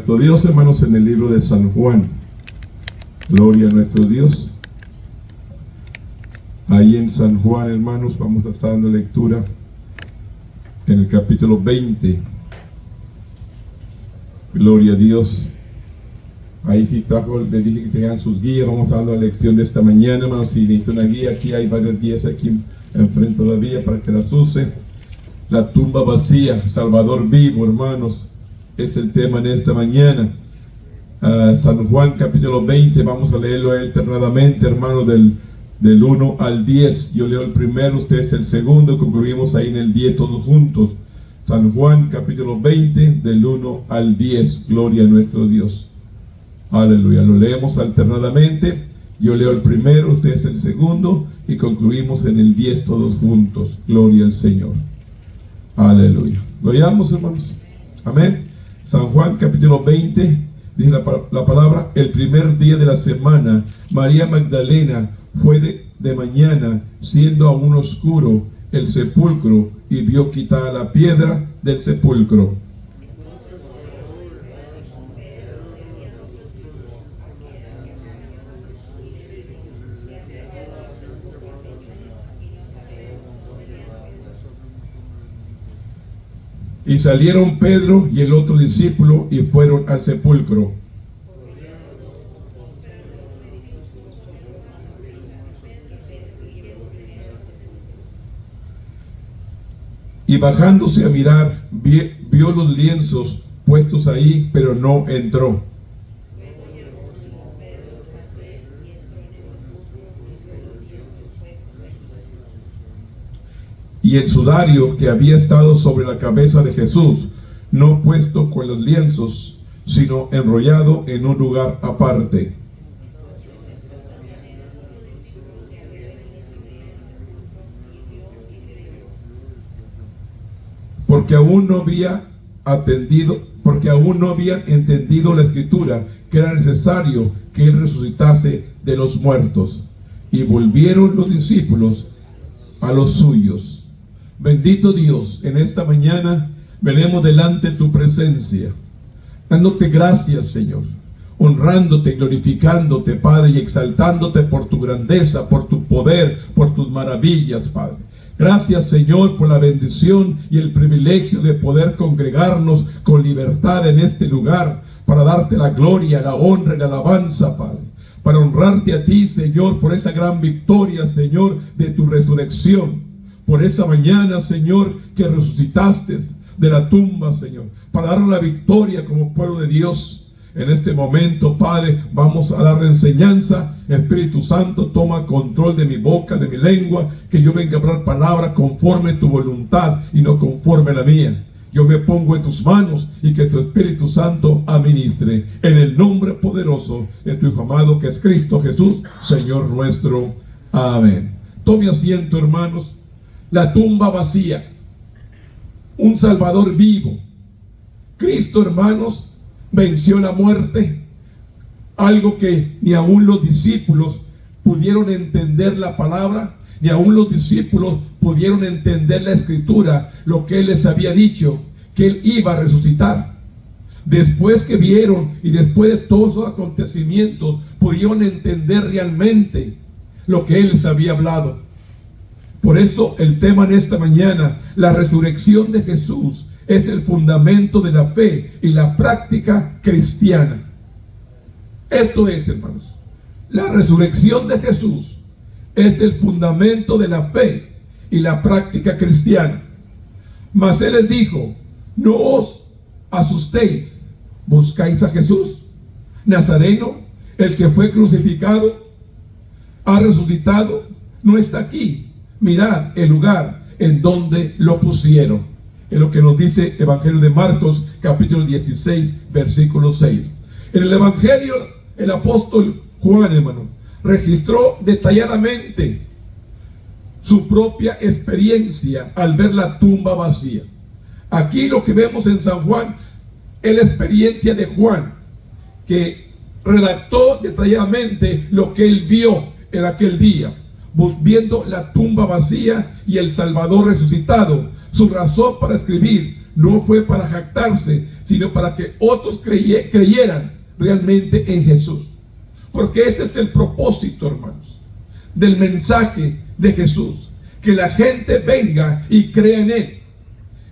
nuestro Dios, hermanos, en el libro de San Juan. Gloria a nuestro Dios. Ahí en San Juan, hermanos, vamos a estar dando lectura en el capítulo 20. Gloria a Dios. Ahí sí les dije que tengan sus guías. Vamos a dar la lección de esta mañana, hermanos. Si necesitan una guía, aquí hay varias guías aquí enfrente todavía para que las use. La tumba vacía, Salvador vivo, hermanos, es el tema en esta mañana. San Juan capítulo 20, vamos a leerlo alternadamente, hermanos, del 1 al 10. Yo leo el primero, ustedes el segundo, concluimos ahí en el 10 todos juntos. San Juan capítulo 20, del 1 al 10. Gloria a nuestro Dios. Aleluya. Lo leemos alternadamente. Yo leo el primero, ustedes el segundo, y concluimos en el 10 todos juntos. Gloria al Señor. Aleluya. Lo leamos, hermanos. Amén. San Juan capítulo 20, dice la palabra: el primer día de la semana, María Magdalena fue de mañana, siendo aún oscuro, el sepulcro, y vio quitada la piedra del sepulcro. Y salieron Pedro y el otro discípulo y fueron al sepulcro. Y bajándose a mirar, vio los lienzos puestos ahí, pero no entró. Y el sudario que había estado sobre la cabeza de Jesús, no puesto con los lienzos, sino enrollado en un lugar aparte. Porque aún no habían entendido la escritura, que era necesario que él resucitase de los muertos. Y volvieron los discípulos a los suyos. Bendito Dios, en esta mañana venimos delante de tu presencia, dándote gracias, Señor, honrándote, glorificándote, Padre, y exaltándote por tu grandeza, por tu poder, por tus maravillas, Padre. Gracias, Señor, por la bendición y el privilegio de poder congregarnos con libertad en este lugar, para darte la gloria, la honra y la alabanza, Padre. Para honrarte a ti, Señor, por esa gran victoria, Señor, de tu resurrección. Por esa mañana, Señor, que resucitaste de la tumba, Señor, para dar la victoria como pueblo de Dios. En este momento, Padre, vamos a dar enseñanza. Espíritu Santo, toma control de mi boca, de mi lengua, que yo venga a hablar palabra conforme a tu voluntad y no conforme a la mía. Yo me pongo en tus manos y que tu Espíritu Santo administre en el nombre poderoso de tu Hijo amado, que es Cristo Jesús, Señor nuestro. Amén. Tome asiento, hermanos. La tumba vacía, un Salvador vivo. Cristo, hermanos, venció la muerte, algo que ni aún los discípulos pudieron entender la palabra, ni aún los discípulos pudieron entender la escritura, lo que Él les había dicho, que Él iba a resucitar. Después que vieron y después de todos los acontecimientos, pudieron entender realmente lo que Él les había hablado. Por eso el tema en esta mañana, la resurrección de Jesús, es el fundamento de la fe y la práctica cristiana. Esto es, hermanos, la resurrección de Jesús es el fundamento de la fe y la práctica cristiana. Mas Él les dijo: no os asustéis, buscáis a Jesús Nazareno, el que fue crucificado, ha resucitado, no está aquí. Mirad el lugar en donde lo pusieron. Es lo que nos dice Evangelio de Marcos, capítulo 16, versículo 6. En el Evangelio, el apóstol Juan, hermano, registró detalladamente su propia experiencia al ver la tumba vacía. Aquí lo que vemos en San Juan es la experiencia de Juan, que redactó detalladamente lo que él vio en aquel día, viendo la tumba vacía y el Salvador resucitado. Su razón para escribir no fue para jactarse, sino para que otros creyeran realmente en Jesús. Porque ese es el propósito, hermanos, del mensaje de Jesús, que la gente venga y crea en Él.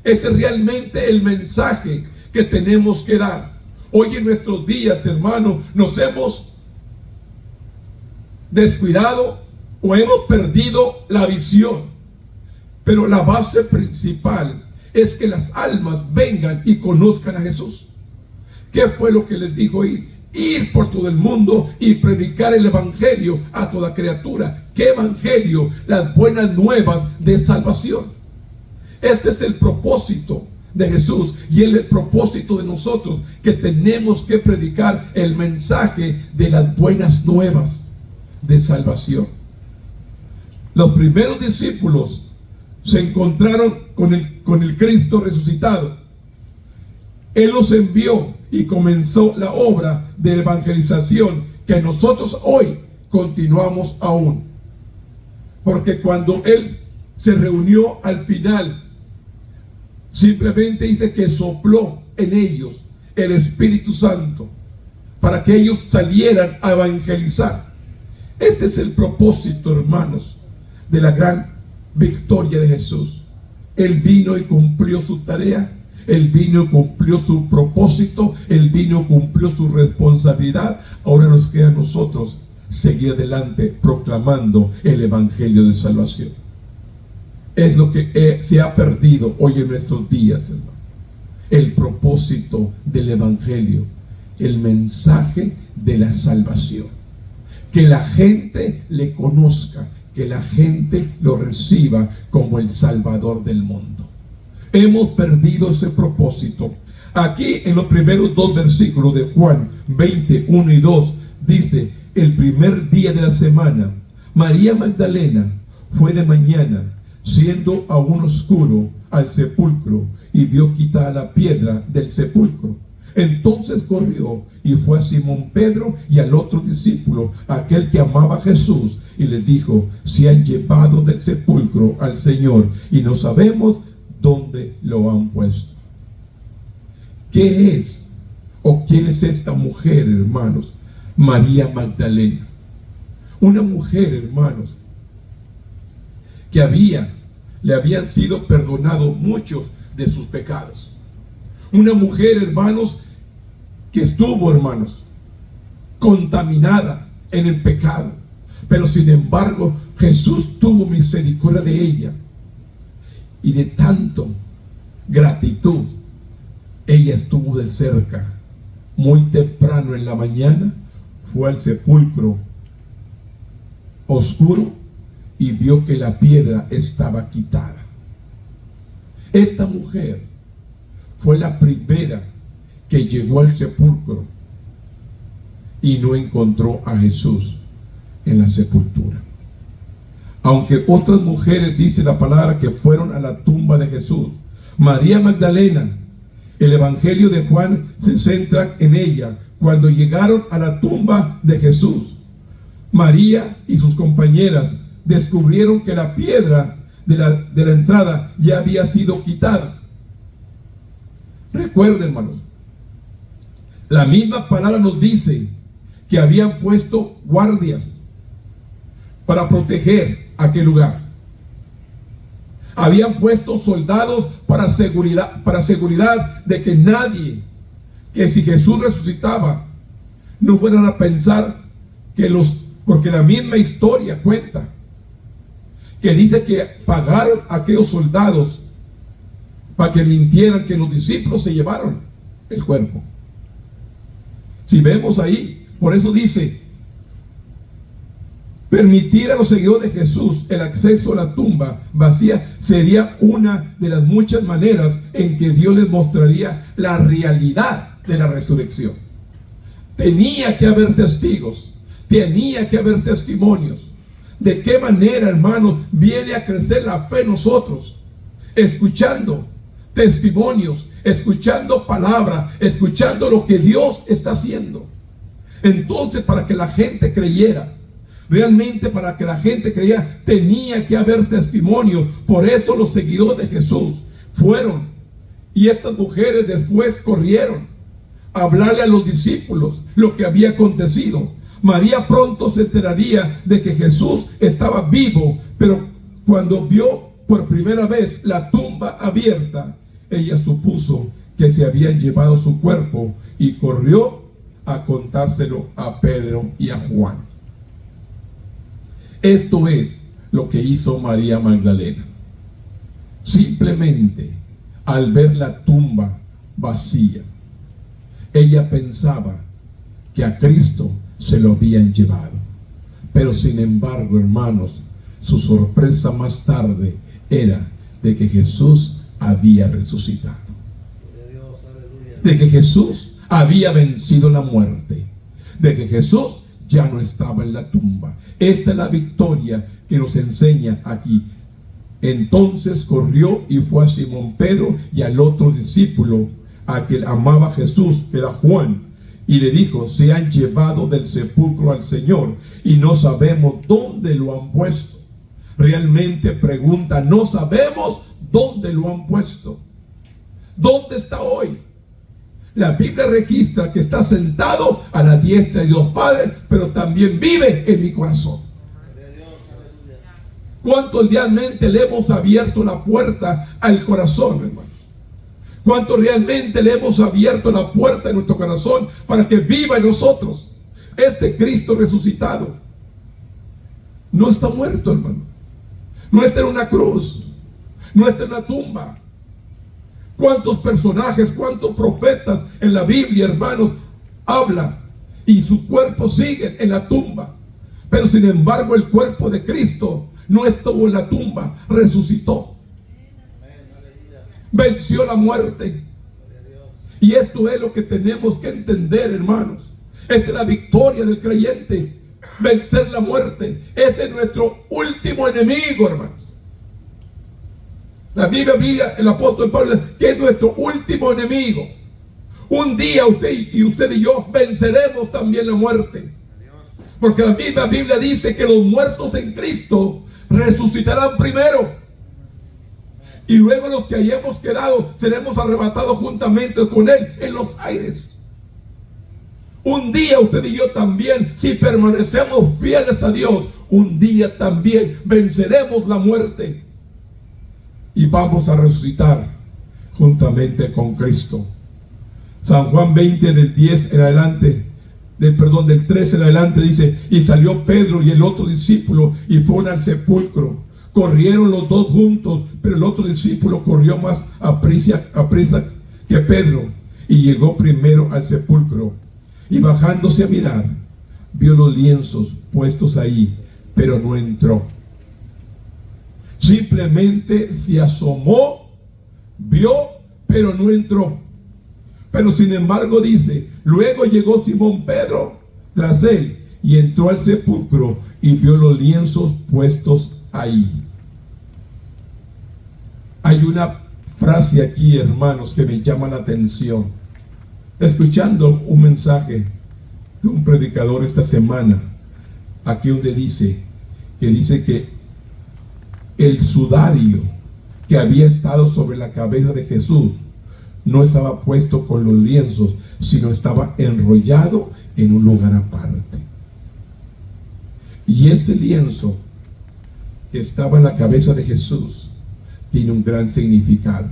Este es realmente el mensaje que tenemos que dar. Hoy en nuestros días, hermanos, nos hemos descuidado o hemos perdido la visión. Pero la base principal es que las almas vengan y conozcan a Jesús. ¿Qué fue lo que les dijo ir? Ir por todo el mundo y predicar el evangelio a toda criatura. ¿Qué evangelio? Las buenas nuevas de salvación. Este es el propósito de Jesús y el propósito de nosotros, que tenemos que predicar el mensaje de las buenas nuevas de salvación. Los primeros discípulos se encontraron con el Cristo resucitado. Él los envió y comenzó la obra de evangelización que nosotros hoy continuamos aún. Porque cuando Él se reunió al final, simplemente dice que sopló en ellos el Espíritu Santo para que ellos salieran a evangelizar. Este es el propósito, hermanos, de la gran victoria de Jesús. Él vino y cumplió su tarea. Él vino y cumplió su propósito. Él vino y cumplió su responsabilidad. Ahora nos queda a nosotros seguir adelante proclamando el evangelio de salvación. Es lo que se ha perdido hoy en nuestros días, hermano. El propósito del evangelio, el mensaje de la salvación. Que la gente le conozca, que la gente lo reciba como el Salvador del mundo. Hemos perdido ese propósito. Aquí en los primeros 2 versículos de Juan 20, 1 y 2 dice: el primer día de la semana, María Magdalena fue de mañana, siendo aún oscuro, al sepulcro y vio quitada la piedra del sepulcro. Entonces corrió y fue a Simón Pedro y al otro discípulo, aquel que amaba a Jesús, y les dijo: se han llevado del sepulcro al Señor y no sabemos dónde lo han puesto. ¿Qué es o quién es esta mujer, hermanos? María Magdalena. Una mujer, hermanos, que le habían sido perdonados muchos de sus pecados. Una mujer, hermanos, que estuvo, hermanos, contaminada en el pecado, pero sin embargo Jesús tuvo misericordia de ella, y de tanto gratitud ella estuvo de cerca. Muy temprano en la mañana fue al sepulcro oscuro y vio que la piedra estaba quitada. Esta mujer fue la primera que llegó al sepulcro y no encontró a Jesús en la sepultura. Aunque otras mujeres, dice la palabra, que fueron a la tumba de Jesús. María Magdalena, el evangelio de Juan se centra en ella. Cuando llegaron a la tumba de Jesús, María y sus compañeras descubrieron que la piedra de la entrada ya había sido quitada. Recuerden, hermanos, la misma palabra nos dice que habían puesto guardias para proteger aquel lugar. Habían puesto soldados para seguridad de que nadie, que si Jesús resucitaba, no fueran a pensar porque la misma historia cuenta que dice que pagaron a aquellos soldados para que mintieran que los discípulos se llevaron el cuerpo. Si vemos ahí, por eso dice: permitir a los seguidores de Jesús el acceso a la tumba vacía sería una de las muchas maneras en que Dios les mostraría la realidad de la resurrección. Tenía que haber testigos, tenía que haber testimonios. ¿De qué manera, hermanos, viene a crecer la fe en nosotros? Escuchando testimonios, escuchando palabra, escuchando lo que Dios está haciendo. Entonces, para que la gente creyera, realmente para que la gente creyera, tenía que haber testimonio. Por eso los seguidores de Jesús fueron Y estas mujeres después corrieron a hablarle a los discípulos lo que había acontecido. María pronto se enteraría de que Jesús estaba vivo, pero cuando vio por primera vez la tumba abierta, ella supuso que se habían llevado su cuerpo y corrió a contárselo a Pedro y a Juan. Esto es lo que hizo María Magdalena. Simplemente al ver la tumba vacía, ella pensaba que a Cristo se lo habían llevado. Pero sin embargo, hermanos, su sorpresa más tarde era de que Jesús había resucitado. De que Jesús había vencido la muerte. De que Jesús ya no estaba en la tumba. Esta es la victoria que nos enseña aquí. Entonces corrió y fue a Simón Pedro y al otro discípulo, a quien amaba Jesús, que era Juan, y le dijo: se han llevado del sepulcro al Señor y no sabemos dónde lo han puesto. Realmente pregunta, no sabemos dónde lo han puesto. ¿Dónde está hoy? La Biblia registra que está sentado a la diestra de Dios Padre, pero también vive en mi corazón. ¿Cuántos realmente le hemos abierto la puerta al corazón, hermano? ¿Cuántos realmente le hemos abierto la puerta de nuestro corazón para que viva en nosotros? Este Cristo resucitado no está muerto, hermano. No está en una cruz, no está en una tumba. ¿Cuántos personajes, cuántos profetas en la Biblia, hermanos, hablan y sus cuerpos siguen en la tumba? Pero sin embargo el cuerpo de Cristo no estuvo en la tumba, resucitó. Venció la muerte. Y esto es lo que tenemos que entender, hermanos. Esta es la victoria del creyente. Vencer la muerte. Este es nuestro último enemigo, hermanos. La Biblia, el apóstol Pablo dice que es nuestro último enemigo. Un día usted y yo venceremos también la muerte. Porque la misma Biblia dice que los muertos en Cristo resucitarán primero. Y luego los que hayamos quedado seremos arrebatados juntamente con Él en los aires. Un día usted y yo también, si permanecemos fieles a Dios, un día también venceremos la muerte. Y vamos a resucitar juntamente con Cristo. San Juan 20 del 10 en adelante, del 13 en adelante dice: y salió Pedro y el otro discípulo y fueron al sepulcro. Corrieron los dos juntos, pero el otro discípulo corrió más aprisa que Pedro y llegó primero al sepulcro. Y bajándose a mirar, vio los lienzos puestos ahí, pero no entró. Simplemente se asomó, vio, pero no entró. Pero sin embargo dice: luego llegó Simón Pedro tras él y entró al sepulcro y vio los lienzos puestos ahí. Hay una frase aquí, hermanos, que me llama la atención. Escuchando un mensaje de un predicador esta semana, aquí donde dice que el sudario que había estado sobre la cabeza de Jesús no estaba puesto con los lienzos, sino estaba enrollado en un lugar aparte. Y ese lienzo que estaba en la cabeza de Jesús tiene un gran significado.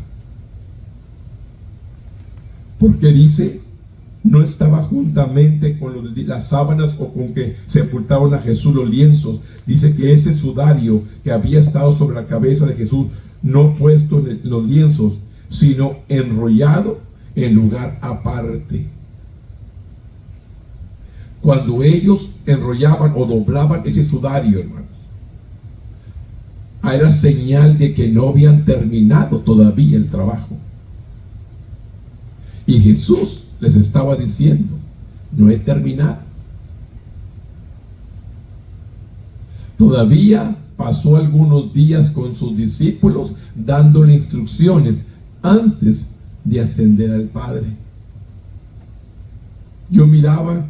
Porque dice, no estaba juntamente con las sábanas o con que sepultaban a Jesús los lienzos. Dice que ese sudario que había estado sobre la cabeza de Jesús, no puesto en los lienzos, sino enrollado en lugar aparte. Cuando ellos enrollaban o doblaban ese sudario, hermano, era señal de que no habían terminado todavía el trabajo. Y Jesús les estaba diciendo: no he terminado. Todavía pasó algunos días con sus discípulos dándole instrucciones antes de ascender al Padre. Yo miraba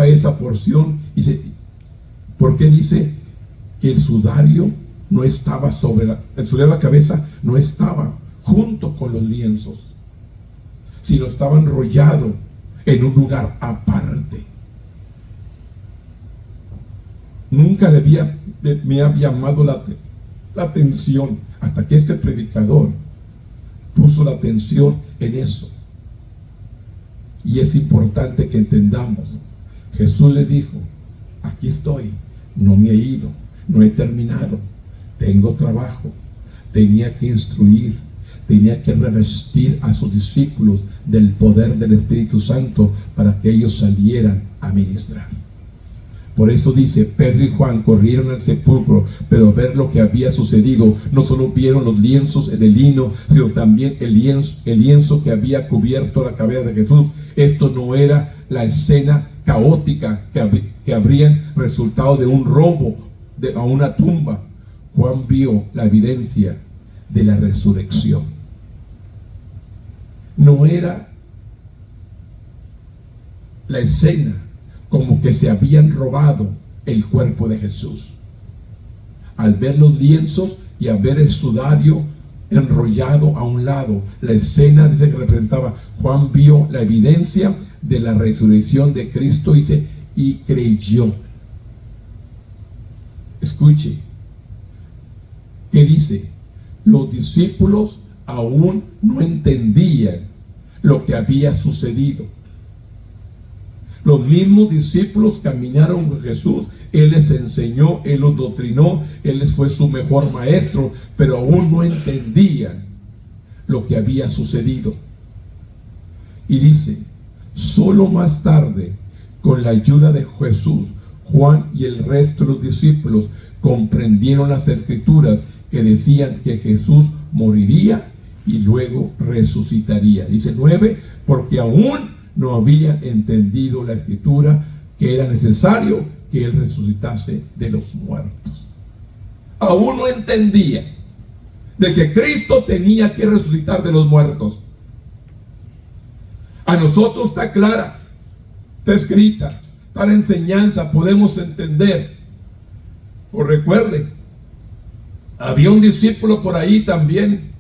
esa porción y dice: ¿por qué dice que el sudario no estaba el sudario de la cabeza no estaba junto con los lienzos, sino estaba enrollado en un lugar aparte. Nunca me había llamado la atención hasta que este predicador puso la atención en eso. Y es importante que entendamos. Jesús le dijo: aquí estoy, no me he ido, no he terminado, tengo trabajo. Tenía que instruir, tenía que revestir a sus discípulos del poder del Espíritu Santo para que ellos salieran a ministrar. Por eso dice: Pedro y Juan corrieron al sepulcro, pero ver lo que había sucedido, no solo vieron los lienzos en el lino, sino también el lienzo que había cubierto la cabeza de Jesús. Esto no era la escena caótica que habrían resultado de un robo a una tumba. Juan vio la evidencia de la resurrección. No era la escena como que se habían robado el cuerpo de Jesús. Al ver los lienzos y al ver el sudario enrollado a un lado, la escena dice que representaba, Juan vio la evidencia de la resurrección de Cristo, dice, y creyó. Escuche, ¿qué dice? Los discípulos aún no entendían lo que había sucedido. Los mismos discípulos caminaron con Jesús, Él les enseñó, Él los doctrinó, Él les fue su mejor maestro, pero aún no entendían lo que había sucedido. Y dice, solo más tarde, con la ayuda de Jesús, Juan y el resto de los discípulos comprendieron las escrituras que decían que Jesús moriría y luego resucitaría. Dice 9, porque aún no habían entendido la escritura que era necesario que Él resucitase de los muertos. Aún no entendía de que Cristo tenía que resucitar de los muertos. A nosotros está clara, está escrita, está la enseñanza, podemos entender. O recuerde, había un discípulo por ahí también,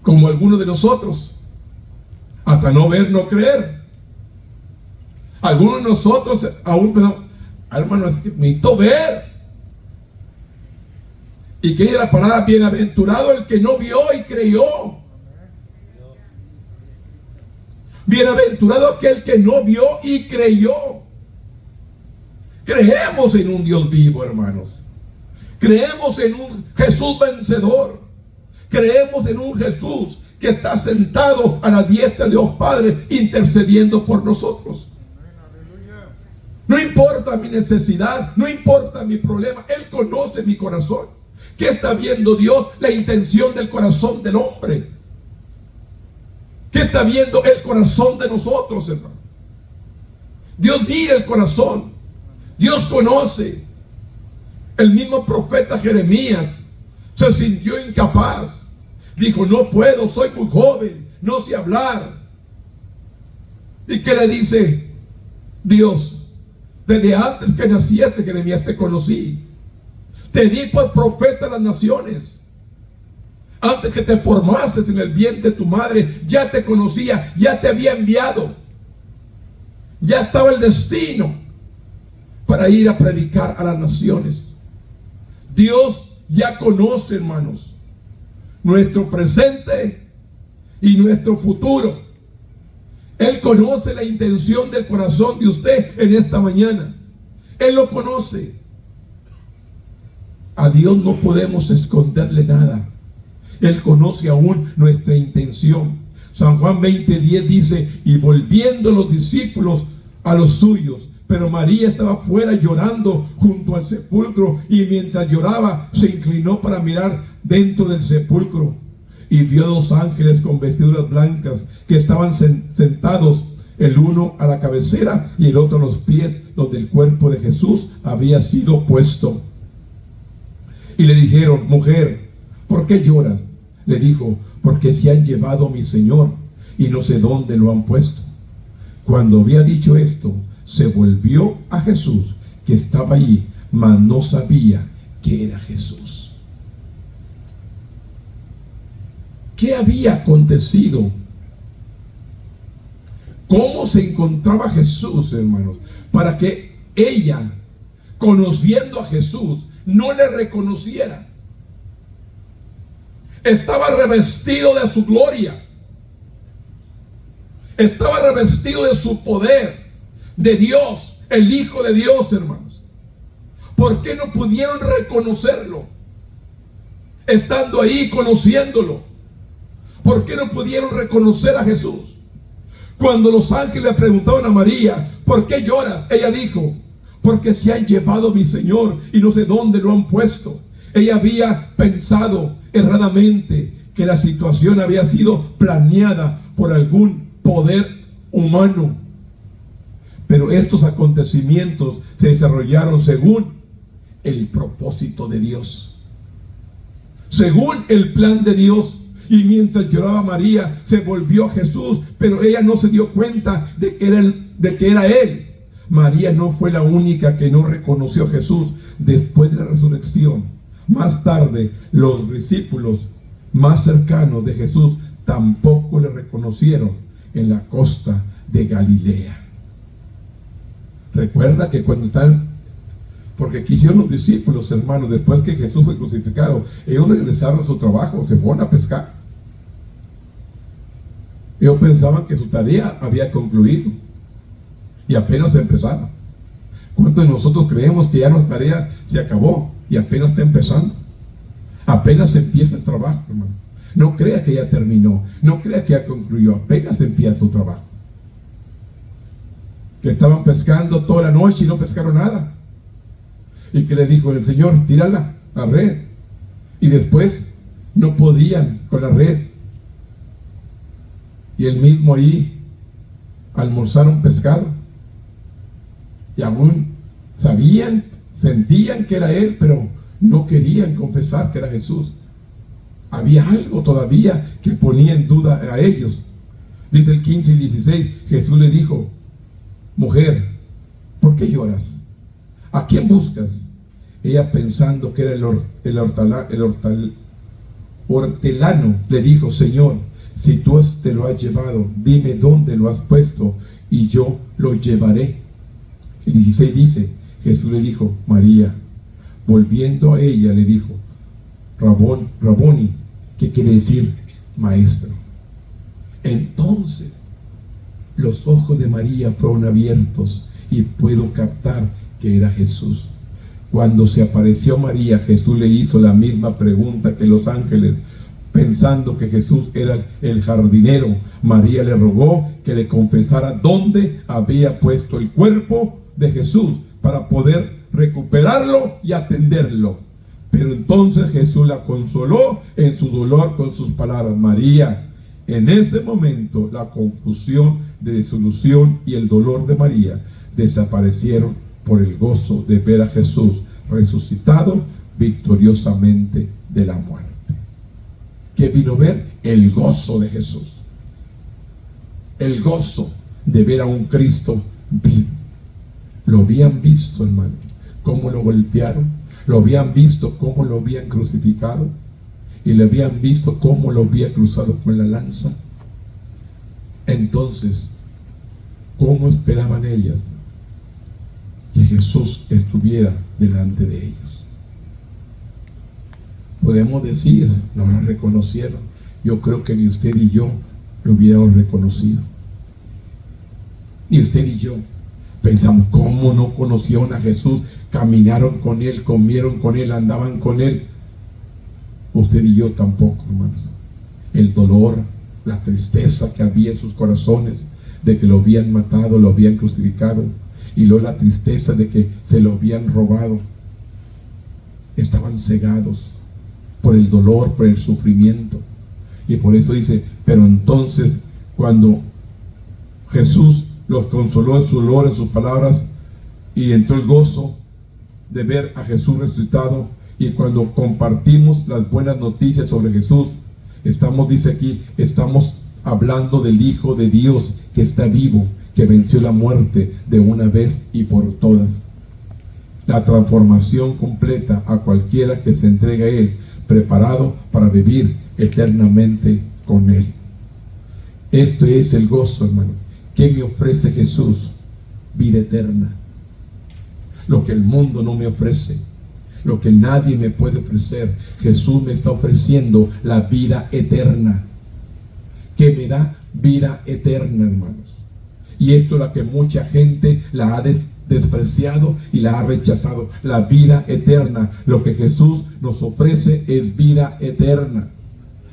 como algunos de nosotros, hasta no ver, no creer. Algunos de nosotros aún pensamos, hermano, es que necesito ver. Y que dice la palabra, bienaventurado el que no vio y creyó. Bienaventurado aquel que no vio y creyó. Creemos en un Dios vivo, hermanos. Creemos en un Jesús vencedor. Creemos en un Jesús que está sentado a la diestra de Dios Padre intercediendo por nosotros. No importa mi necesidad, no importa mi problema, Él conoce mi corazón. ¿Qué está viendo Dios? La intención del corazón del hombre. ¿Qué está viendo el corazón de nosotros, hermano? Dios mira el corazón. Dios conoce. El mismo profeta Jeremías se sintió incapaz. Dijo, no puedo, soy muy joven, no sé hablar. ¿Y qué le dice Dios? Desde antes que naciese, Jeremías, te conocí. Te di por profeta a las naciones. Antes que te formases en el vientre de tu madre, ya te conocía, ya te había enviado. Ya estaba el destino para ir a predicar a las naciones. Dios ya conoce, hermanos, nuestro presente y nuestro futuro. Él conoce la intención del corazón de usted en esta mañana. Él lo conoce. A Dios no podemos esconderle nada. Él conoce aún nuestra intención. San Juan 20:10 dice, y volviendo los discípulos a los suyos, pero María estaba fuera llorando junto al sepulcro, y mientras lloraba se inclinó para mirar dentro del sepulcro, y vio dos ángeles con vestiduras blancas que estaban sentados, el uno a la cabecera y el otro a los pies, donde el cuerpo de Jesús había sido puesto. Y le dijeron, mujer, ¿por qué lloras? Le dijo, porque se han llevado a mi Señor y no sé dónde lo han puesto. Cuando había dicho esto, se volvió a Jesús, que estaba allí, mas no sabía que era Jesús. ¿Qué había acontecido? ¿Cómo se encontraba Jesús, hermanos? Para que ella, conociendo a Jesús, no le reconociera. Estaba revestido de su gloria. Estaba revestido de su poder, de Dios, el Hijo de Dios, hermanos. ¿Por qué no pudieron reconocerlo? Estando ahí, conociéndolo. ¿Por qué no pudieron reconocer a Jesús? Cuando los ángeles le preguntaron a María, ¿por qué lloras? Ella dijo, porque se han llevado a mi Señor y no sé dónde lo han puesto. Ella había pensado erradamente que la situación había sido planeada por algún poder humano. Pero estos acontecimientos se desarrollaron según el propósito de Dios, según el plan de Dios. Y mientras lloraba María, se volvió a Jesús, pero ella no se dio cuenta de que era Él. María no fue la única que no reconoció a Jesús después de la resurrección. Más tarde, los discípulos más cercanos de Jesús tampoco le reconocieron en la costa de Galilea. Recuerda que cuando están, porque quisieron los discípulos, hermanos, después que Jesús fue crucificado, ellos regresaron a su trabajo, se fueron a pescar. Ellos pensaban que su tarea había concluido y apenas empezaba. ¿Cuántos de nosotros creemos que ya nuestra tarea se acabó y apenas está empezando? Apenas empieza el trabajo, hermano. No crea que ya terminó, no crea que ya concluyó, apenas empieza su trabajo. Que estaban pescando toda la noche y no pescaron nada. Y que le dijo el Señor, tírala, la red. Y después no podían con la red. Y él mismo ahí almorzaron pescado. Y aún sabían, sentían que era Él, pero no querían confesar que era Jesús. Había algo todavía que ponía en duda a ellos. Dice el 15 y 16, Jesús le dijo, mujer, ¿por qué lloras? ¿A quién buscas? Ella, pensando que era el hortelano, le dijo, Señor, si tú te lo has llevado, dime dónde lo has puesto y yo lo llevaré. El 16 dice, Jesús le dijo, María. Volviendo a ella le dijo, Raboni, que quiere decir maestro. Entonces los ojos de María fueron abiertos y pudo captar que era Jesús. Cuando se apareció María, Jesús le hizo la misma pregunta que los ángeles. Pensando que Jesús era el jardinero, María le rogó que le confesara dónde había puesto el cuerpo de Jesús para poder recuperarlo y atenderlo. Pero entonces Jesús la consoló en su dolor con sus palabras. María. En ese momento la confusión de desilusión y el dolor de María desaparecieron por el gozo de ver a Jesús resucitado victoriosamente de la muerte. ¿Qué vino a ver? El gozo de Jesús. El gozo de ver a un Cristo vivo. Lo habían visto, hermano, cómo lo golpearon. Lo habían visto cómo lo habían crucificado. Y le habían visto cómo lo había cruzado con la lanza. Entonces, ¿cómo esperaban ellas que Jesús estuviera delante de ellos? Podemos decir, no lo reconocieron. Yo creo que ni usted y yo lo hubiéramos reconocido. Ni usted y yo. Pensamos, ¿cómo no conocieron a Jesús? Caminaron con Él, comieron con Él, andaban con Él. Usted y yo tampoco, hermanos. El dolor, la tristeza que había en sus corazones de que lo habían matado, lo habían crucificado, y luego la tristeza de que se lo habían robado. Estaban cegados por el dolor, por el sufrimiento. Y por eso dice, pero entonces cuando Jesús los consoló en su dolor, en sus palabras, y entró el gozo de ver a Jesús resucitado, y cuando compartimos las buenas noticias sobre Jesús, estamos, dice aquí, estamos hablando del Hijo de Dios que está vivo, que venció la muerte de una vez y por todas. La transformación completa a cualquiera que se entregue a Él, preparado para vivir eternamente con Él. Esto es el gozo, hermano. ¿Qué me ofrece Jesús? Vida eterna. Lo que el mundo no me ofrece, lo que nadie me puede ofrecer, Jesús me está ofreciendo la vida eterna, que me da vida eterna, hermanos. Y esto es lo que mucha gente la ha despreciado y la ha rechazado, la vida eterna. Lo que Jesús nos ofrece es vida eterna.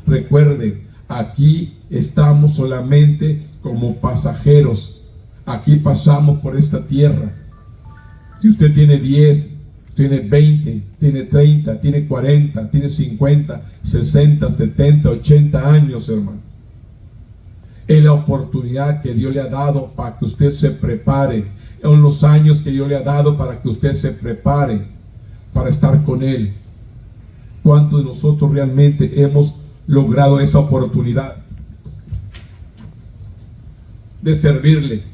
Recuerde, aquí estamos solamente como pasajeros. Aquí pasamos por esta tierra. Si usted tiene 10, tiene 20, tiene 30, tiene 40, tiene 50, 60, 70, 80 años, hermano, es la oportunidad que Dios le ha dado para que usted se prepare. Son los años que Dios le ha dado para que usted se prepare para estar con Él. ¿Cuántos de nosotros realmente hemos logrado esa oportunidad de servirle,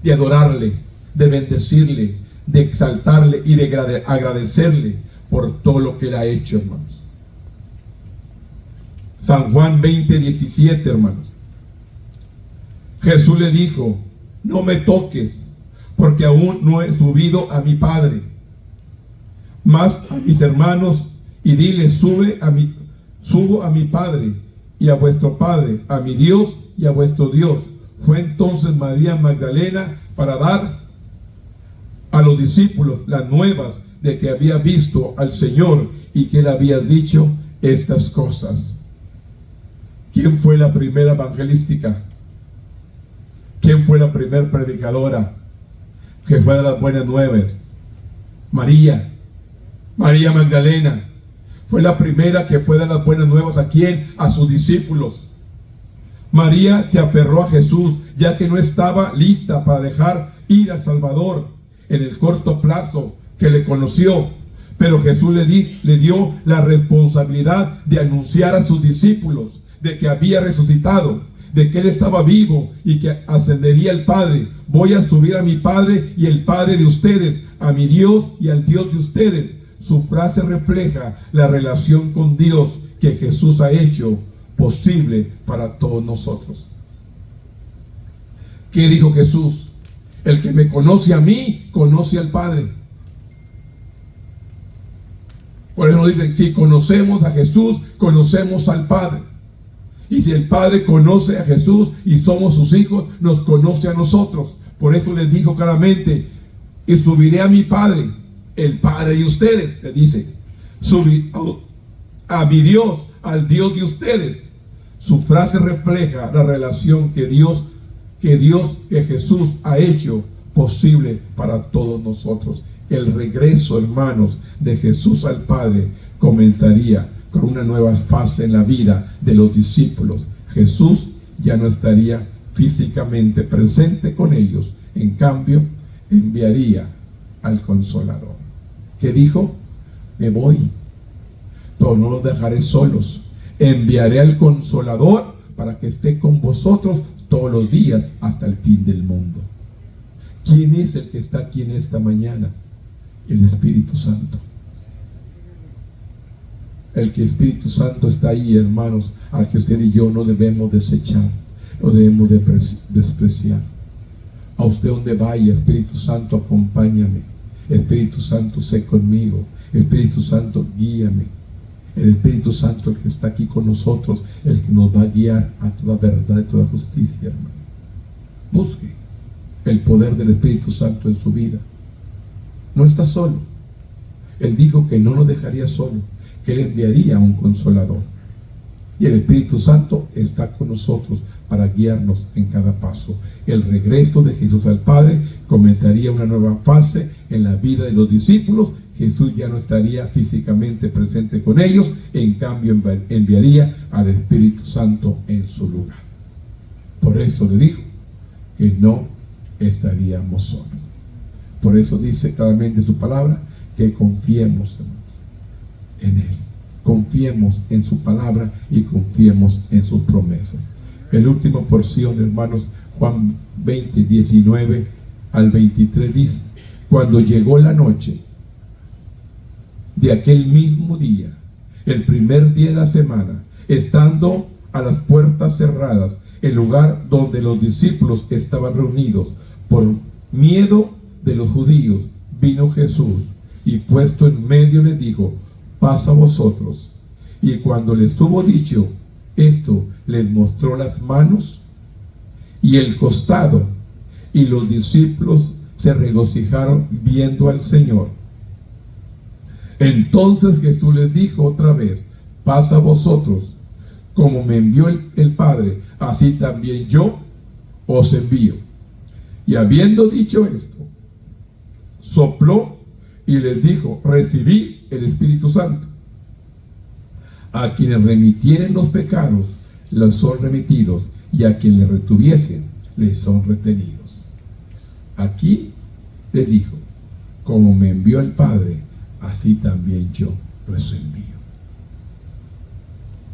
de adorarle, de bendecirle, de exaltarle y de agradecerle por todo lo que Él ha hecho, hermanos? San Juan 20:17, hermanos. Jesús le dijo: no me toques, porque aún no he subido a mi Padre, mas a mis hermanos, y dile: subo a mi Padre y a vuestro Padre, a mi Dios y a vuestro Dios. Fue entonces María Magdalena para dar a los discípulos las nuevas de que había visto al Señor y que Él había dicho estas cosas. ¿Quién fue la primera evangelística? ¿Quién fue la primera predicadora que fue de las buenas nuevas? María Magdalena. Fue la primera que fue de las buenas nuevas. ¿A quién? A sus discípulos. María se aferró a Jesús, ya que no estaba lista para dejar ir al Salvador en el corto plazo que le conoció. Pero Jesús le dio la responsabilidad de anunciar a sus discípulos de que había resucitado, de que Él estaba vivo y que ascendería al Padre. Voy a subir a mi Padre y el Padre de ustedes, a mi Dios y al Dios de ustedes. Su frase refleja la relación con Dios que Jesús ha hecho posible para todos nosotros. ¿Qué dijo Jesús? El que me conoce a mí, conoce al Padre. Por eso nos dice: si conocemos a Jesús, conocemos al Padre. Y si el Padre conoce a Jesús y somos sus hijos, nos conoce a nosotros. Por eso les dijo claramente: y subiré a mi Padre, el Padre de ustedes, les dice, subir a mi Dios, al Dios de ustedes. Su frase refleja la relación que Jesús ha hecho posible para todos nosotros. El regreso, hermanos, de Jesús al Padre comenzaría con una nueva fase en la vida de los discípulos. Jesús ya no estaría físicamente presente con ellos. En cambio, enviaría al Consolador. ¿Qué dijo? Me voy, pero no los dejaré solos. Enviaré al Consolador para que esté con vosotros todos los días hasta el fin del mundo. ¿Quién es el que está aquí en esta mañana? El Espíritu Santo. El que Espíritu Santo está ahí, hermanos, al que usted y yo no debemos desechar, no debemos despreciar. A usted donde vaya, Espíritu Santo, acompáñame. Espíritu Santo, sé conmigo. Espíritu Santo, guíame. El Espíritu Santo, el que está aquí con nosotros, el que nos va a guiar a toda verdad y toda justicia, hermano. Busque el poder del Espíritu Santo en su vida. No está solo. Él dijo que no nos dejaría solo, que Él enviaría a un Consolador. Y el Espíritu Santo está con nosotros para guiarnos en cada paso. El regreso de Jesús al Padre comenzaría una nueva fase en la vida de los discípulos. Jesús ya no estaría físicamente presente con ellos, en cambio enviaría al Espíritu Santo en su lugar. Por eso le dijo que no estaríamos solos. Por eso dice claramente su palabra que confiemos en Él. Confiemos en su palabra y confiemos en sus promesas. La última porción, hermanos, Juan 20, 19 al 23 dice: cuando llegó la noche de aquel mismo día, el primer día de la semana, estando a las puertas cerradas, el lugar donde los discípulos estaban reunidos. Por miedo de los judíos, vino Jesús y puesto en medio les dijo: paz a vosotros. Y cuando les hubo dicho esto, les mostró las manos y el costado, y los discípulos se regocijaron viendo al Señor. Entonces Jesús les dijo otra vez: paz a vosotros. Como me envió el Padre, así también yo os envío. Y habiendo dicho esto, sopló y les dijo: recibid el Espíritu Santo. A quienes remitieren los pecados, les son remitidos, y a quienes les retuviesen, les son retenidos. Aquí les dijo: como me envió el Padre, así también yo los envío.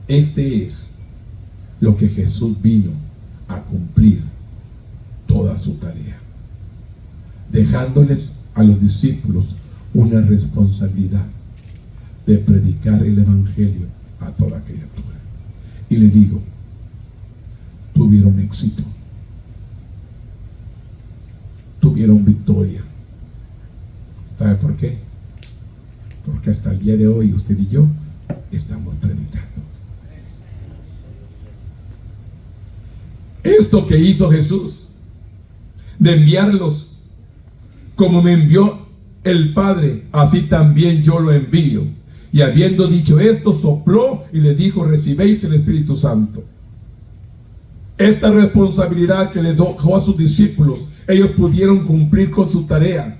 Este es lo que Jesús vino a cumplir toda su tarea, dejándoles a los discípulos una responsabilidad de predicar el Evangelio a toda criatura. Y les digo, tuvieron éxito, tuvieron victoria. ¿Sabe por qué? Porque hasta el día de hoy usted y yo estamos predicando. Esto que hizo Jesús, de enviarlos como me envió el Padre, así también yo lo envío. Y habiendo dicho esto, sopló y les dijo: recibéis el Espíritu Santo. Esta responsabilidad que les dejó a sus discípulos, ellos pudieron cumplir con su tarea.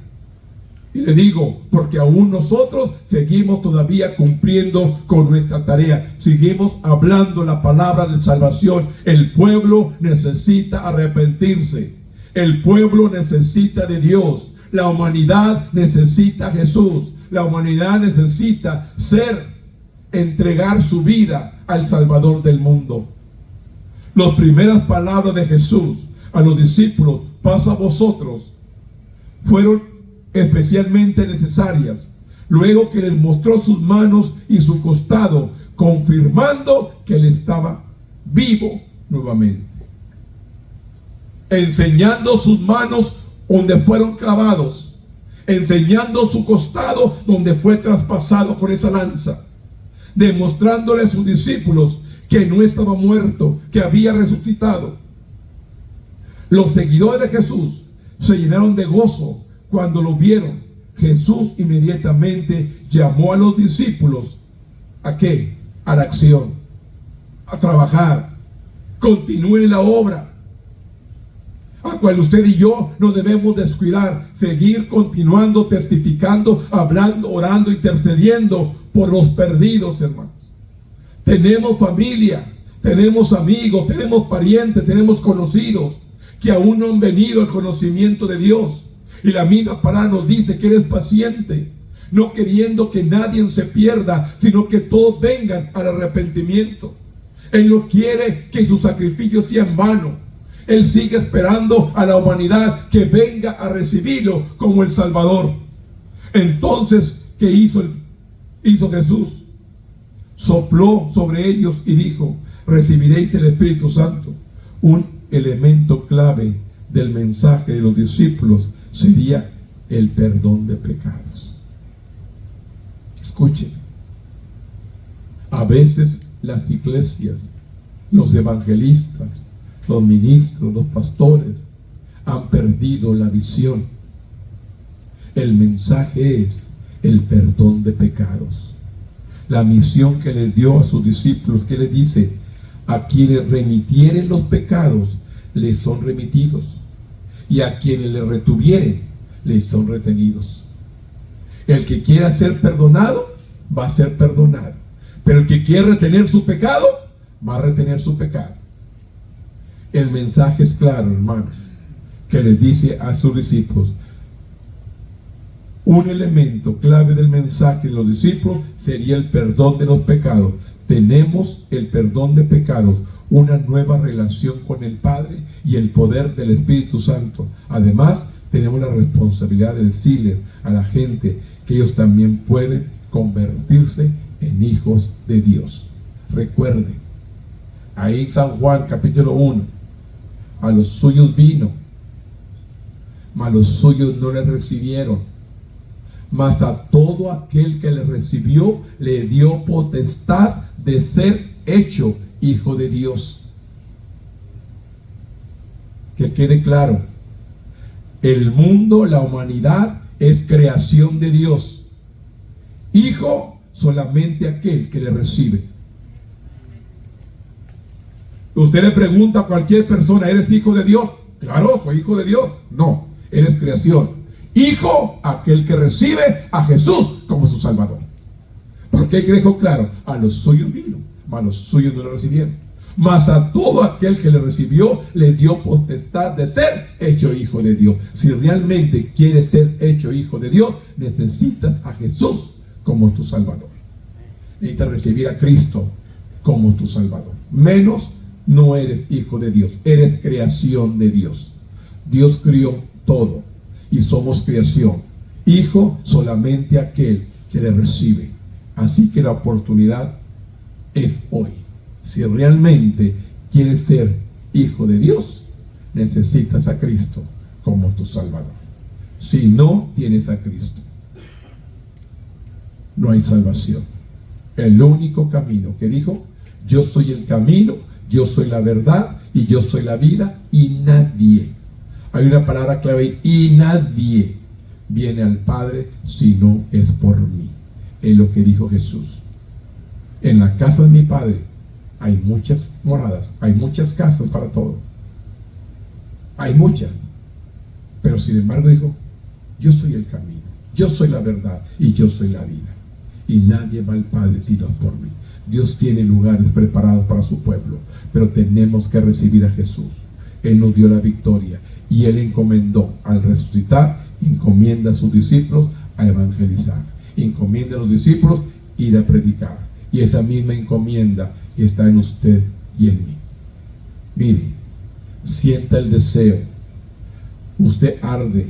Y le digo, porque aún nosotros seguimos todavía cumpliendo con nuestra tarea. Seguimos hablando la palabra de salvación. El pueblo necesita arrepentirse. El pueblo necesita de Dios. La humanidad necesita a Jesús. La humanidad necesita entregar su vida al Salvador del mundo. Las primeras palabras de Jesús a los discípulos: paz a vosotros, fueron especialmente necesarias, luego que les mostró sus manos y su costado, confirmando que él estaba vivo nuevamente, enseñando sus manos donde fueron clavados, enseñando su costado donde fue traspasado con esa lanza, demostrándole a sus discípulos que no estaba muerto, que había resucitado. Los seguidores de Jesús se llenaron de gozo cuando lo vieron. Jesús inmediatamente llamó a los discípulos ¿a qué? A la acción, a trabajar. Continúen la obra, a cual usted y yo no debemos descuidar. Seguir continuando, testificando, hablando, orando, intercediendo por los perdidos, hermanos. Tenemos familia, tenemos amigos, tenemos parientes, tenemos conocidos que aún no han venido al conocimiento de Dios. Y la misma palabra nos dice que eres paciente, no queriendo que nadie se pierda, sino que todos vengan al arrepentimiento. Él no quiere que su sacrificio sea en vano. Él sigue esperando a la humanidad que venga a recibirlo como el Salvador. Entonces, ¿qué hizo Jesús? Sopló sobre ellos y dijo: recibiréis el Espíritu Santo. Un elemento clave del mensaje de los discípulos sería el perdón de pecados. Escuchen, a veces las iglesias, los evangelistas, los ministros, los pastores han perdido la visión. El mensaje es el perdón de pecados. La misión que les dio a sus discípulos, que les dice: a quienes remitieren los pecados, les son remitidos, y a quienes les retuvieren, les son retenidos. El que quiera ser perdonado, va a ser perdonado, pero el que quiera retener su pecado, va a retener su pecado. El mensaje es claro, hermanos, que les dice a sus discípulos. Un elemento clave del mensaje de los discípulos sería el perdón de los pecados. Tenemos el perdón de pecados, una nueva relación con el Padre y el poder del Espíritu Santo. Además, tenemos la responsabilidad de decirle a la gente que ellos también pueden convertirse en hijos de Dios. Recuerden, Ahí San Juan capítulo 1. A los suyos vino, mas los suyos no le recibieron. Mas a todo aquel que le recibió, le dio potestad de ser hecho hijo de Dios. Que quede claro, el mundo, la humanidad, es creación de Dios. Hijo solamente aquel que le recibe. Usted le pregunta a cualquier persona, ¿eres hijo de Dios? Claro, soy hijo de Dios. No, eres creación. Hijo, aquel que recibe a Jesús como su Salvador. ¿Por qué dejó claro? A los suyos vino, mas los suyos no lo recibieron. Mas a todo aquel que le recibió, le dio potestad de ser hecho hijo de Dios. Si realmente quieres ser hecho hijo de Dios, necesitas a Jesús como tu Salvador. Necesitas recibir a Cristo como tu Salvador. Menos no eres hijo de Dios, eres creación de Dios. Dios crió todo y somos creación. Hijo solamente aquel que le recibe. Así que la oportunidad es hoy. Si realmente quieres ser hijo de Dios, necesitas a Cristo como tu Salvador. Si no tienes a Cristo, no hay salvación. El único camino que dijo, yo soy el camino, yo soy la verdad y yo soy la vida, y nadie, hay una palabra clave, y nadie viene al Padre si no es por mí. Es lo que dijo Jesús. En la casa de mi Padre hay muchas moradas, hay muchas casas para todo. Hay muchas. Pero sin embargo dijo, yo soy el camino, yo soy la verdad y yo soy la vida. Y nadie va al Padre si no es por mí. Dios tiene lugares preparados para su pueblo, pero tenemos que recibir a Jesús. Él nos dio la victoria y Él encomendó al resucitar, encomienda a sus discípulos a evangelizar, encomienda a los discípulos ir a predicar, y esa misma encomienda está en usted y en mí. Mire, sienta el deseo, usted arde,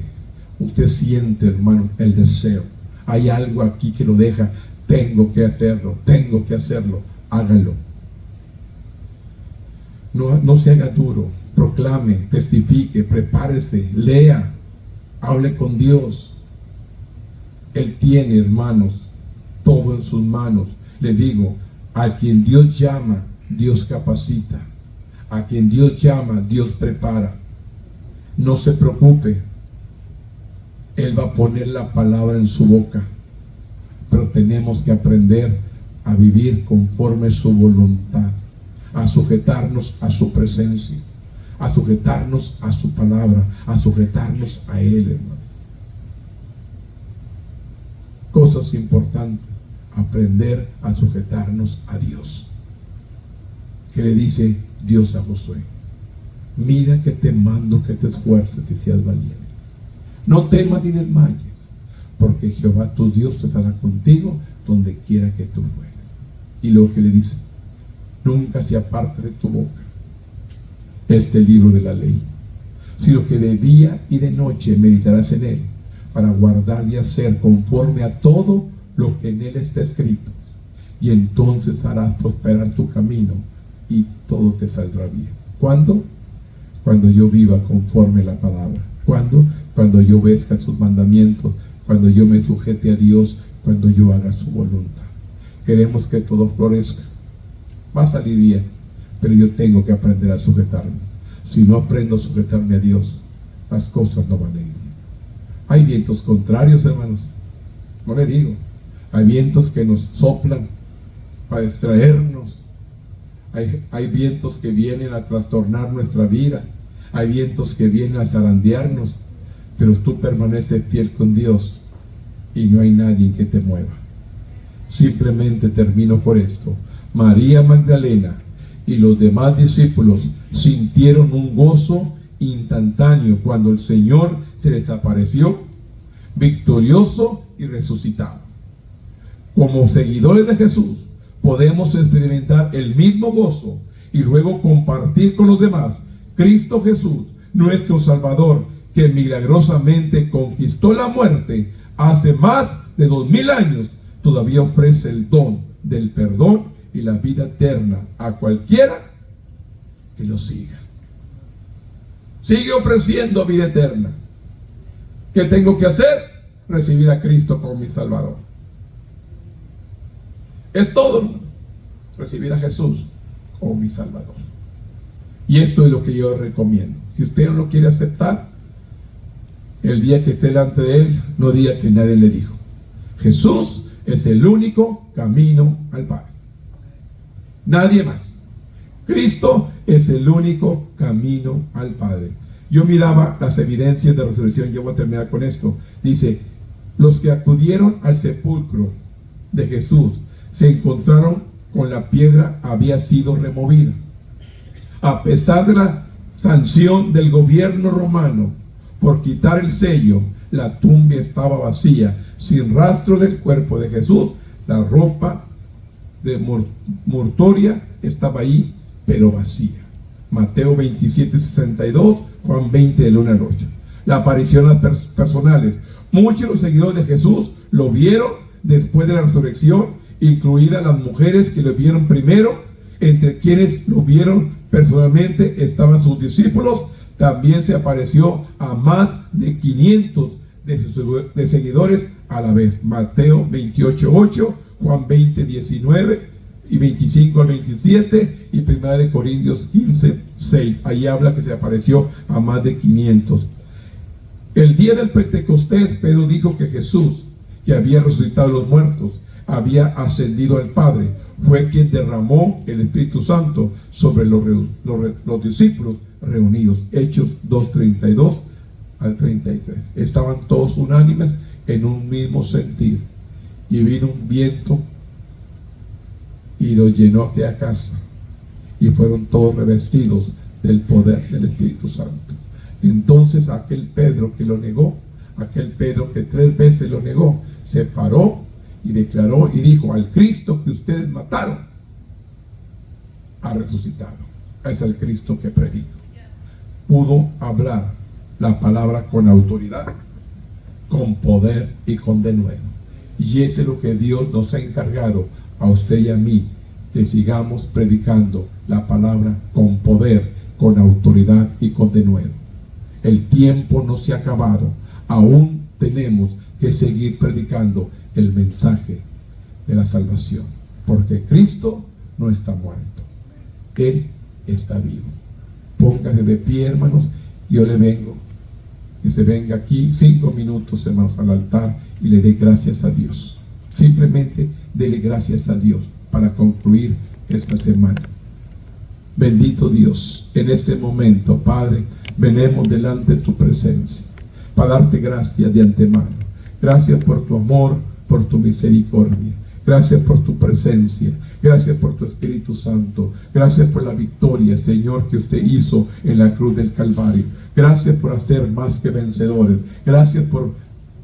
usted siente, hermano, el deseo. Hay algo aquí que lo deja, tengo que hacerlo, hágalo. No se haga duro, proclame, testifique, prepárese, lea, hable con Dios. Él tiene, hermanos, todo en sus manos. Le digo, a quien Dios llama, Dios capacita. A quien Dios llama, Dios prepara. No se preocupe, Él va a poner la palabra en su boca, pero tenemos que aprender a vivir conforme su voluntad, a sujetarnos a su presencia, a sujetarnos a su palabra, a sujetarnos a Él, hermano. Cosas importantes, aprender a sujetarnos a Dios. ¿Qué le dice Dios a Josué? Mira que te mando que te esfuerces y seas valiente. No temas ni desmayes, porque Jehová tu Dios estará contigo donde quiera que tú fueres. Y lo que le dice, nunca se aparte de tu boca este libro de la ley, sino que de día y de noche meditarás en él, para guardar y hacer conforme a todo lo que en él está escrito, y entonces harás prosperar tu camino y todo te saldrá bien. ¿Cuándo? Cuando yo viva conforme a la palabra. ¿Cuándo? Cuando yo obedezca sus mandamientos, cuando yo me sujete a Dios, cuando yo haga su voluntad. Queremos que todo florezca. Va a salir bien, pero yo tengo que aprender a sujetarme. Si no aprendo a sujetarme a Dios, las cosas no van a ir bien. Hay vientos contrarios, hermanos. No le digo. Hay vientos que nos soplan para distraernos. Hay vientos que vienen a trastornar nuestra vida. Hay vientos que vienen a zarandearnos. Pero tú permaneces fiel con Dios y no hay nadie que te mueva. Simplemente termino por esto. María Magdalena y los demás discípulos sintieron un gozo instantáneo cuando el Señor se les apareció, victorioso y resucitado. Como seguidores de Jesús, podemos experimentar el mismo gozo y luego compartir con los demás. Cristo Jesús, nuestro Salvador, que milagrosamente conquistó la muerte hace más de 2000 años, todavía ofrece el don del perdón y la vida eterna a cualquiera que lo siga. Sigue ofreciendo vida eterna. ¿Qué tengo que hacer? Recibir a Cristo como mi Salvador. Es todo. Recibir a Jesús como mi Salvador. Y esto es lo que yo recomiendo. Si usted no lo quiere aceptar, el día que esté delante de Él, no diga que nadie le dijo. Jesús es el único camino al Padre. Nadie más. Cristo es el único camino al Padre. Yo miraba las evidencias de resurrección. Yo voy a terminar con esto. Dice, los que acudieron al sepulcro de Jesús se encontraron con la piedra había sido removida. A pesar de la sanción del gobierno romano por quitar el sello, la tumba estaba vacía, sin rastro del cuerpo de Jesús. La ropa de mortuoria estaba ahí, pero vacía. Mateo 27:62, Juan 20 del 1 al 8. La aparición a las personales. Muchos de los seguidores de Jesús lo vieron después de la resurrección, incluidas las mujeres que lo vieron primero. Entre quienes lo vieron personalmente estaban sus discípulos. También se apareció a más de 500 de seguidores a la vez. Mateo 28:8, Juan 20:19 y 25 al 27 y 1 Corintios 15:6. Ahí habla que se apareció a más de 500. El día del Pentecostés, Pedro dijo que Jesús, que había resucitado a los muertos, había ascendido al Padre. Fue quien derramó el Espíritu Santo sobre los discípulos reunidos. Hechos 2:32 al 33. Estaban todos unánimes en un mismo sentir. Y vino un viento y lo llenó aquella casa. Y fueron todos revestidos del poder del Espíritu Santo. Entonces aquel Pedro que lo negó, aquel Pedro que 3 veces lo negó, se paró y declaró y dijo: al Cristo que ustedes mataron ha resucitado. Es el Cristo que predico. Pudo hablar la palabra con autoridad, con poder y con denuedo. Y eso es lo que Dios nos ha encargado a usted y a mí, que sigamos predicando la palabra con poder, con autoridad y con denuedo. El tiempo no se ha acabado. Aún tenemos que seguir predicando el mensaje de la salvación, porque Cristo no está muerto, Él está vivo. Póngase de pie, hermanos, y yo le vengo, que se venga aquí 5 minutos, hermanos, al altar y le dé gracias a Dios. Simplemente dele gracias a Dios para concluir esta semana. Bendito Dios, en este momento, Padre, venimos delante de tu presencia para darte gracias de antemano. Gracias por tu amor, por tu misericordia. Gracias por tu presencia. Gracias por tu Espíritu Santo. Gracias por la victoria, Señor, que usted hizo en la cruz del Calvario. Gracias por hacer más que vencedores. Gracias por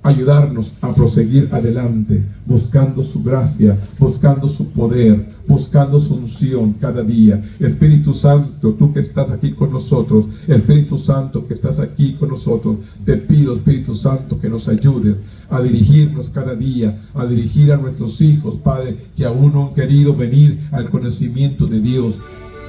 ayudarnos a proseguir adelante, buscando su gracia, buscando su poder, buscando su unción cada día. Espíritu Santo, tú que estás aquí con nosotros, Espíritu Santo que estás aquí con nosotros, te pido, Espíritu Santo, que nos ayudes a dirigirnos cada día, a dirigir a nuestros hijos, Padre, que aún no han querido venir al conocimiento de Dios.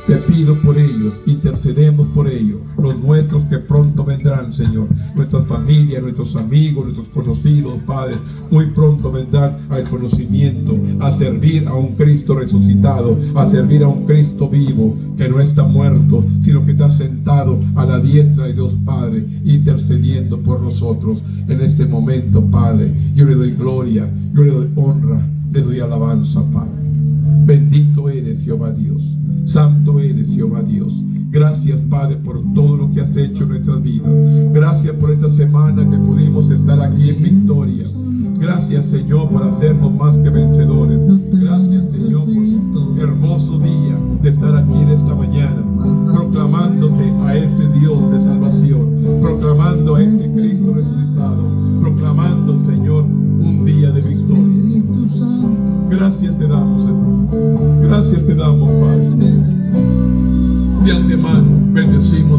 Te pido por ellos, intercedemos por ellos, los nuestros que pronto vendrán, Señor, nuestras familias, nuestros amigos, nuestros conocidos, Padre, muy pronto vendrán al conocimiento, a servir a un Cristo resucitado, a servir a un Cristo vivo, que no está muerto, sino que está sentado a la diestra de Dios Padre, intercediendo por nosotros. En este momento, Padre, yo le doy gloria, yo le doy honra, le doy alabanza, Padre. Bendito eres, Jehová Dios. Santo eres, Jehová Dios. Gracias, Padre, por todo lo que has hecho en nuestras vidas. Gracias por esta semana que pudimos estar aquí en victoria. Gracias, Señor, por hacernos más que vencedores. Gracias, Señor, por hermoso día de estar aquí en esta mañana, proclamándote a este Dios de salvación, proclamando a este Cristo resucitado, proclamando, Señor, un día de victoria. Gracias te damos, Señor. Gracias te damos, Padre. De antemano bendecimos